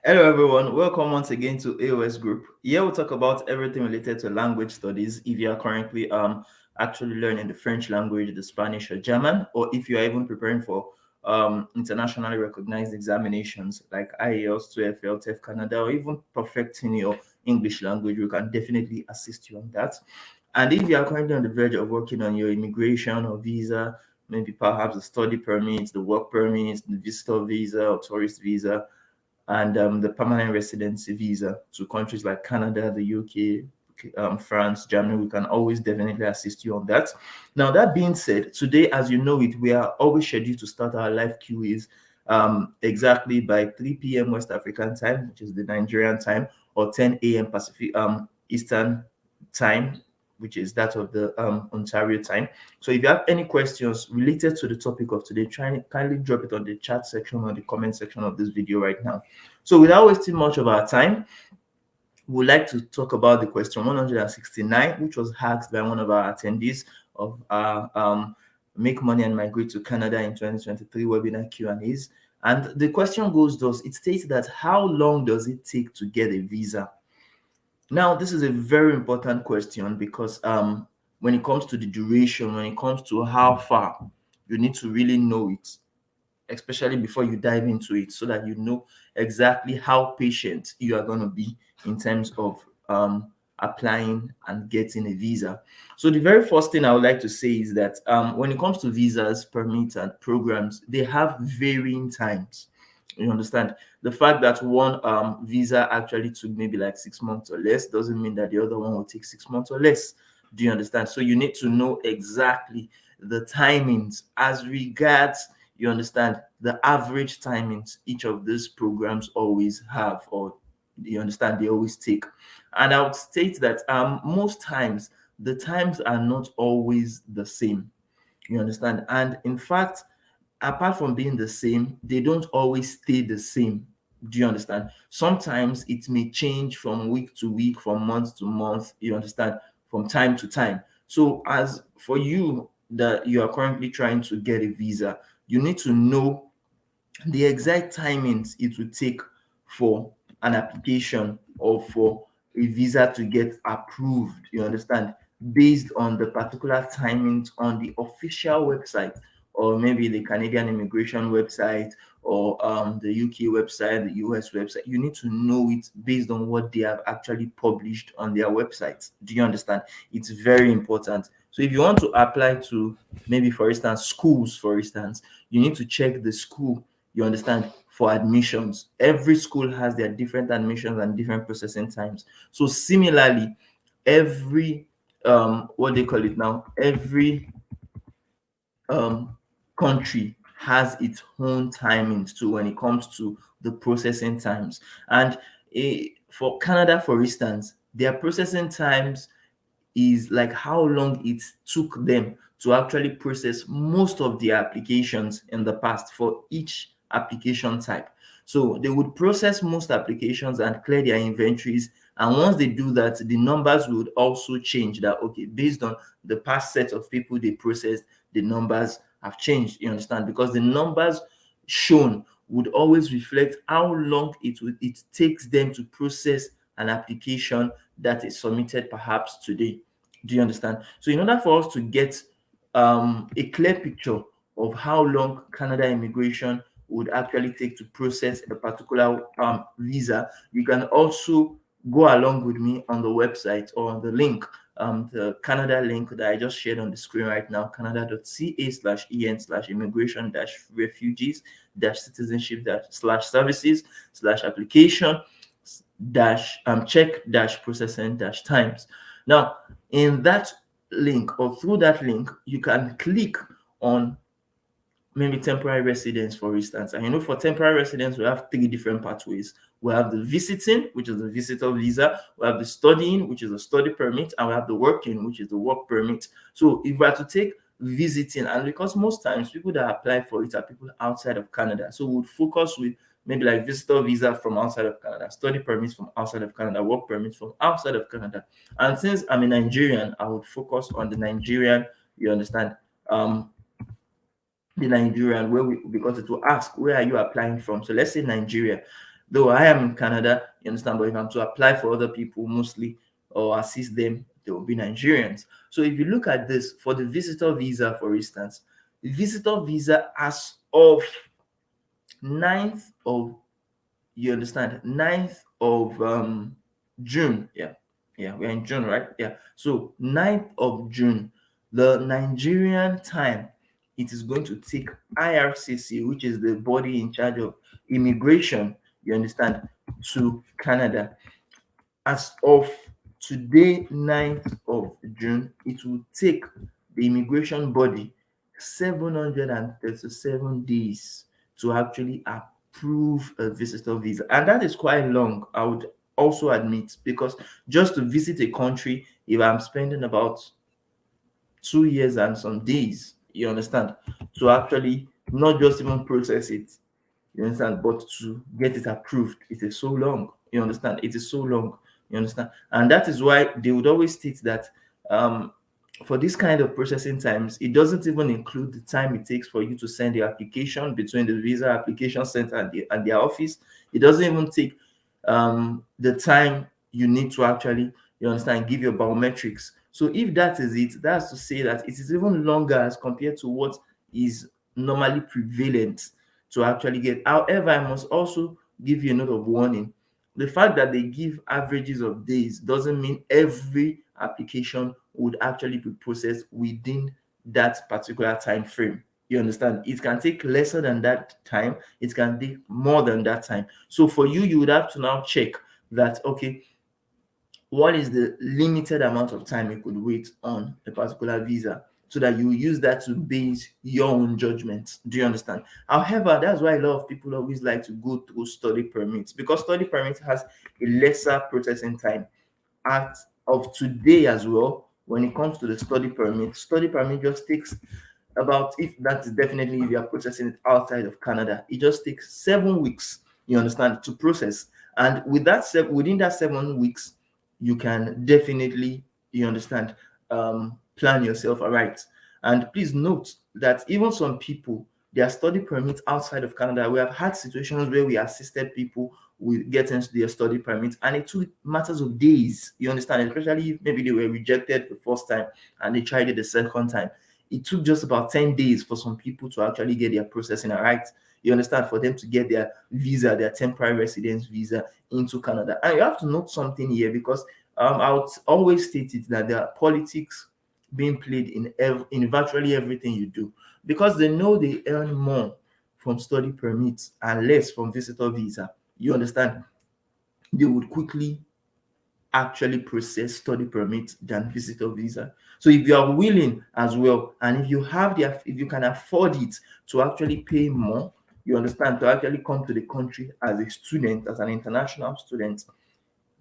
Hello, everyone. Welcome once again to A.O.S Group. Here we'll talk about everything related to language studies. If you are currently actually learning the French language, the Spanish or German, or if you are even preparing for internationally recognized examinations like IELTS, TOEFL, TEF Canada, or even perfecting your English language, we can definitely assist you on that. And if you are currently on the verge of working on your immigration or visa, maybe perhaps the study permits, the work permits, the visitor visa or tourist visa, and the permanent residency visa to countries like Canada, the UK, France, Germany, we can always definitely assist you on that. Now, that being said, today, as you know it, we are always scheduled to start our live QAs exactly by 3 p.m. West African time, which is the Nigerian time, or 10 a.m. Pacific Eastern time, which is that of the Ontario time. So if you have any questions related to the topic of today, kindly drop it on the chat section or the comment section of this video right now. So without wasting much of our time, we'd like to talk about the question 169, which was asked by one of our attendees of our Make Money and Migrate to Canada in 2023 webinar Q&As. And the question goes thus: it states that how long does it take to get a visa? Now, this is a very important question because when it comes to the duration, when it comes to how far, you need to really know it, especially before you dive into it, so that you know exactly how patient you are going to be in terms of applying and getting a visa. So the very first thing I would like to say is that when it comes to visas, permits, and programs, they have varying times. You understand? The fact that one visa actually took maybe like 6 months or less doesn't mean that the other one will take 6 months or less. Do you understand? So you need to know exactly the timings as regards, you understand, the average timings each of these programs always have, or you understand, they always take. And I would state that most times the times are not always the same. You understand? And in fact, apart from being the same, they don't always stay the same. Do you understand? Sometimes it may change from week to week, from month to month, you understand, from time to time. So, as for you that you are currently trying to get a visa, you need to know the exact timings it will take for an application or for a visa to get approved, you understand, based on the particular timings on the official website, or maybe the Canadian immigration website, or the UK website, the US website. You need to know it based on what they have actually published on their websites. Do you understand? It's very important. So if you want to apply to, maybe for instance, schools, for instance, you need to check the school, you understand, for admissions. Every school has their different admissions and different processing times. So similarly, every what they call it now, every um country has its own timings too when it comes to the processing times. And for Canada, for instance, their processing times is like how long it took them to actually process most of the applications in the past for each application type. So they would process most applications and clear their inventories. And once they do that, the numbers would also change that, okay, based on the past set of people they processed, the numbers have changed. You understand? Because the numbers shown would always reflect how long it takes them to process an application that is submitted perhaps today. Do you understand? So in order for us to get a clear picture of how long Canada immigration would actually take to process a particular visa, you can also go along with me on the website or on the link, the Canada link that I just shared on the screen right now, canada.ca/en/immigration-refugees-citizenship-services/application check processing times. Now, in that link, or through that link, you can click on maybe temporary residence, for instance. And for temporary residence, we have three different pathways. We have the visiting, which is the visitor visa. We have the studying, which is a study permit, and we have the working, which is the work permit. So if we are to take visiting, and because most times people that apply for it are people outside of Canada, so we would focus with maybe like visitor visa from outside of Canada, study permits from outside of Canada, work permits from outside of Canada. And since I'm a Nigerian, I would focus on the Nigerian, you understand, the Nigerian, because it will ask, where are you applying from? So let's say Nigeria. Though I am in Canada, you understand, but if I'm to apply for other people mostly or assist them, they will be Nigerians. So if you look at this for the visitor visa, for instance, the visitor visa as of 9th of, you understand, 9th of June. Yeah, we're in June, right? Yeah. So 9th of June, the Nigerian time, it is going to take IRCC, which is the body in charge of immigration, you understand, to Canada. As of today, 9th of June, it will take the immigration body 737 days to actually approve a visitor visa. And that is quite long, I would also admit, because just to visit a country, if I'm spending about 2 years and some days, you understand, to actually not just even process it, you understand, but to get it approved, it is so long. You understand? It is so long. You understand? And that is why they would always state that um, for this kind of processing times, it doesn't even include the time it takes for you to send the application between the visa application center and their office. It doesn't even take the time you need to actually, you understand, give your biometrics. So if that is it, that's to say that it is even longer as compared to what is normally prevalent to actually get. However, I must also give you a note of warning. The fact that they give averages of days doesn't mean every application would actually be processed within that particular time frame. You understand? It can take lesser than that time, it can take more than that time. So for you, you would have to now check that, okay, what is the limited amount of time you could wait on a particular visa, so that you use that to base your own judgment. Do you understand? However, that's why a lot of people always like to go through study permits, because study permit has a lesser processing time. At of today as well, when it comes to the study permit just takes about, if that is definitely if you are processing it outside of Canada, it just takes 7 weeks, you understand, to process. And with that, within that 7 weeks, you can definitely, you understand, plan yourself right. And please note that even some people, their study permits outside of Canada, we have had situations where we assisted people with getting their study permit, and it took matters of days, you understand, especially if maybe they were rejected the first time and they tried it the second time. It took just about 10 days for some people to actually get their processing right. You understand, for them to get their visa, their temporary residence visa into Canada. And you have to note something here, because I would always state it that there are politics being played in virtually everything you do, because they know they earn more from study permits and less from visitor visa. You understand? They would quickly actually process study permit than visitor visa. So if you are willing as well, and if you have the, if you can afford it to actually pay more, you understand, to actually come to the country as a student, as an international student,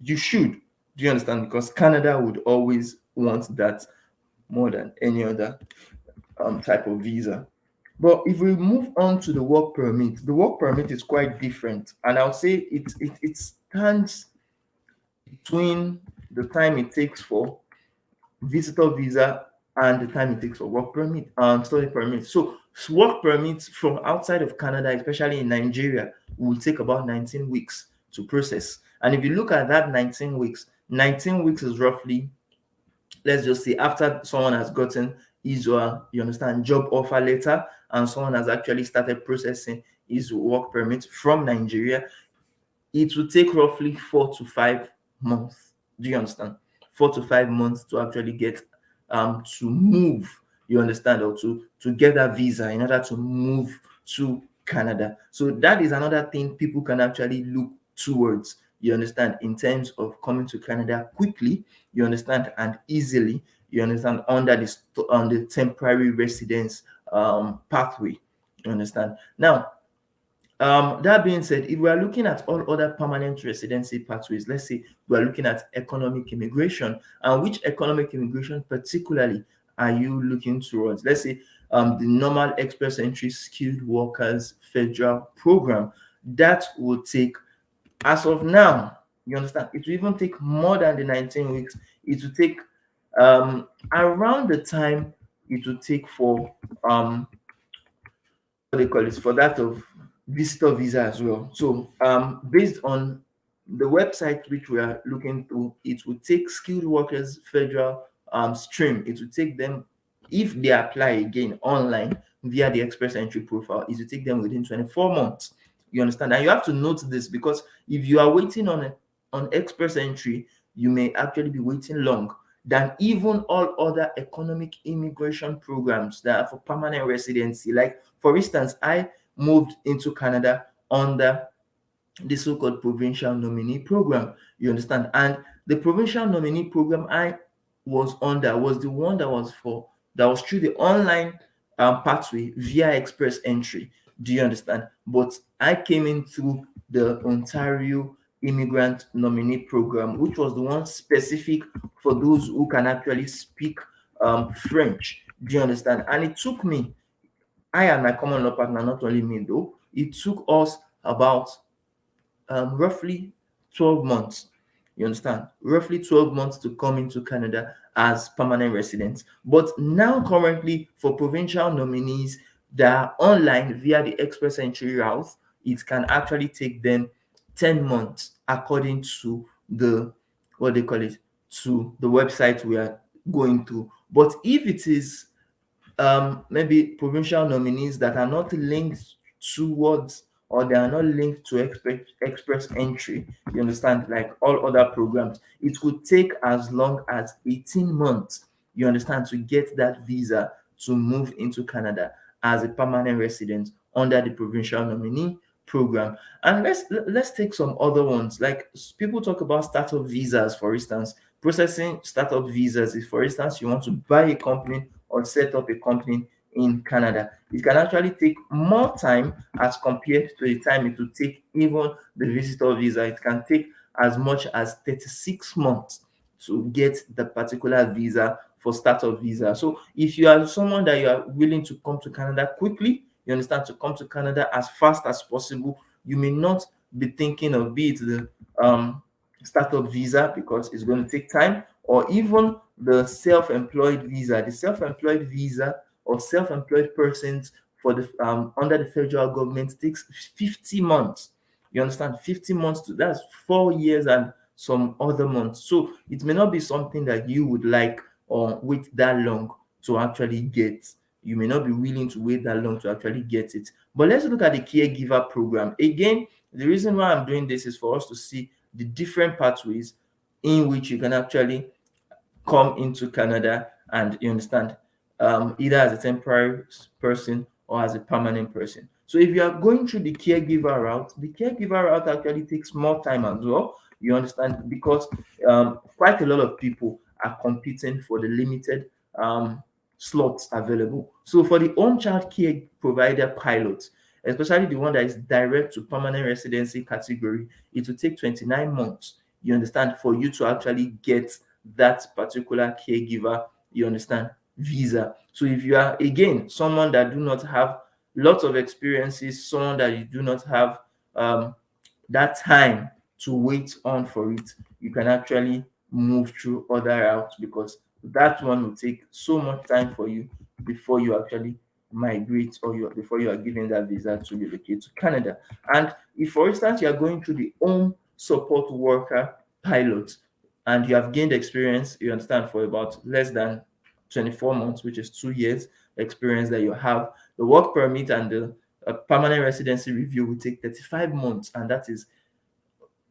you should. Do you understand? Because Canada would always want that more than any other type of visa. But if we move on to the work permit is quite different, and I'll say it stands between the time it takes for visitor visa and the time it takes for work permit and study permit. So work permits from outside of Canada, especially in Nigeria, will take about 19 weeks to process. And if you look at that 19 weeks is roughly, let's just say, after someone has gotten his you understand, job offer letter, and someone has actually started processing his work permit from Nigeria, it will take roughly 4 to 5 months. Do you understand? 4 to 5 months to actually get to move, you understand, or to get that visa in order to move to Canada. So that is another thing people can actually look towards, you understand, in terms of coming to Canada quickly, you understand, and easily, you understand, under this on the temporary residence pathway. You understand? Now, that being said, if we are looking at all other permanent residency pathways, let's say we are looking at economic immigration, and which economic immigration particularly are you looking towards? Let's say the normal express entry skilled workers federal program, that will take, as of now, you understand, it will even take more than the 19 weeks. It will take around the time it will take for what they call it, for that of visitor visa as well. So based on the website which we are looking to, it will take skilled workers federal stream. It will take them, if they apply again online via the express entry profile, it will take them within 24 months. You understand? And you have to note this, because if you are waiting on express entry, you may actually be waiting long than even all other economic immigration programs that are for permanent residency. Like, for instance, I moved into Canada under the so-called provincial nominee program. You understand? And the provincial nominee program I was under was the one that was through the online pathway via express entry. Do you understand? But I came in through the Ontario Immigrant Nominee Program, which was the one specific for those who can actually speak French. Do you understand? And it took me, I and my common law partner, not only me though, it took us about roughly 12 months. You understand? Roughly 12 months to come into Canada as permanent residents. But now, currently, for provincial nominees that are online via the express entry route, it can actually take them 10 months according to the, what they call it, to the website we are going to. But if it is maybe provincial nominees that are not linked towards, or they are not linked to express entry, you understand, like all other programs, it could take as long as 18 months, you understand, to get that visa to move into Canada as a permanent resident under the provincial nominee program. And let's take some other ones. Like, people talk about startup visas, for instance. Processing startup visas is, for instance, you want to buy a company or set up a company in Canada. It can actually take more time as compared to the time it will take even the visitor visa. It can take as much as 36 months to get the particular visa for startup visa. So if you are someone that you are willing to come to Canada quickly, you understand, to come to Canada as fast as possible, you may not be thinking of, be it the startup visa, because it's going to take time, or even the self-employed visa. The self-employed visa or self-employed persons for the under the federal government takes 50 months. You understand? 50 months, to that's 4 years and some other months. So it may not be something that you would like or wait that long to actually get. You may not be willing to wait that long to actually get it. But let's look at the caregiver program. Again, the reason why I'm doing this is for us to see the different pathways in which you can actually come into Canada, and you understand, either as a temporary person or as a permanent person. So if you are going through the caregiver route actually takes more time as well. You understand, because quite a lot of people are competing for the limited slots available. So for the home child care provider pilot, especially the one that is direct to permanent residency category, it will take 29 months, you understand, for you to actually get that particular caregiver, you understand, visa. So if you are, again, someone that do not have lots of experiences, someone that you do not have that time to wait on for it, you can actually move through other routes, because that one will take so much time for you before you actually migrate, or before you are given that visa to relocate to Canada. And if, for instance, you are going through the home support worker pilot, and you have gained experience, you understand, for about less than 24 months, which is 2 years experience that you have, the work permit and the permanent residency review will take 35 months, and that is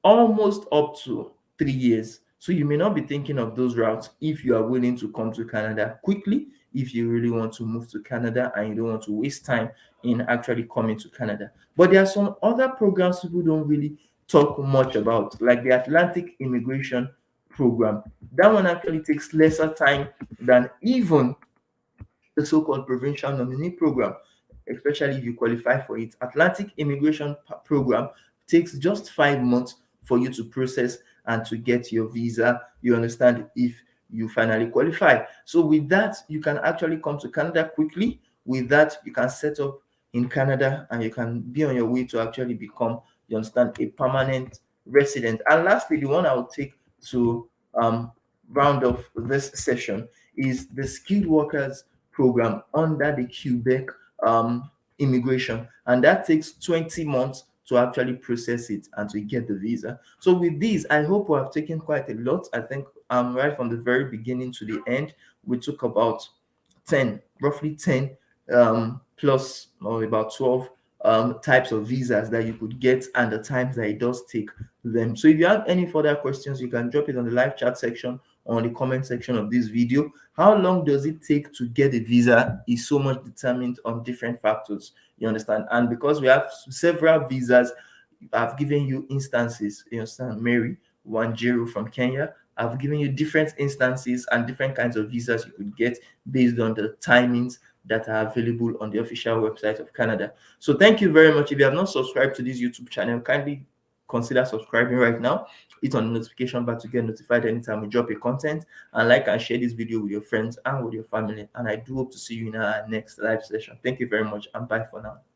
almost up to 3 years. So you may not be thinking of those routes if you are willing to come to Canada quickly, if you really want to move to Canada and you don't want to waste time in actually coming to Canada. But there are some other programs people don't really talk much about, like the Atlantic Immigration Program. That one actually takes lesser time than even the so-called provincial nominee program, especially if you qualify for it. Atlantic Immigration Program takes just 5 months for you to process and to get your visa. You understand, if you finally qualify. So with that, you can actually come to Canada quickly. With that, you can set up in Canada and you can be on your way to actually become, you understand, a permanent resident. And lastly, the one I will take to round off this session is the skilled workers program under the Quebec immigration, and that takes 20 months to actually process it and to get the visa. So with these, I hope we have taken quite a lot. I think right from the very beginning to the end, we took about 10, roughly 10 plus or about 12 types of visas that you could get and the times that it does take them. So if you have any further questions, you can drop it on the live chat section or on the comment section of this video. How long does it take to get a visa is so much determined on different factors, you understand? And because we have several visas, I've given you instances, you understand? Mary Wanjiru from Kenya, I've given you different instances and different kinds of visas you could get based on the timings that are available on the official website of Canada. So thank you very much. If you have not subscribed to this YouTube channel, kindly consider subscribing right now. Hit on the notification bell to get notified anytime we drop a content, and like and share this video with your friends and with your family. And I do hope to see you in our next live session. Thank you very much, and bye for now.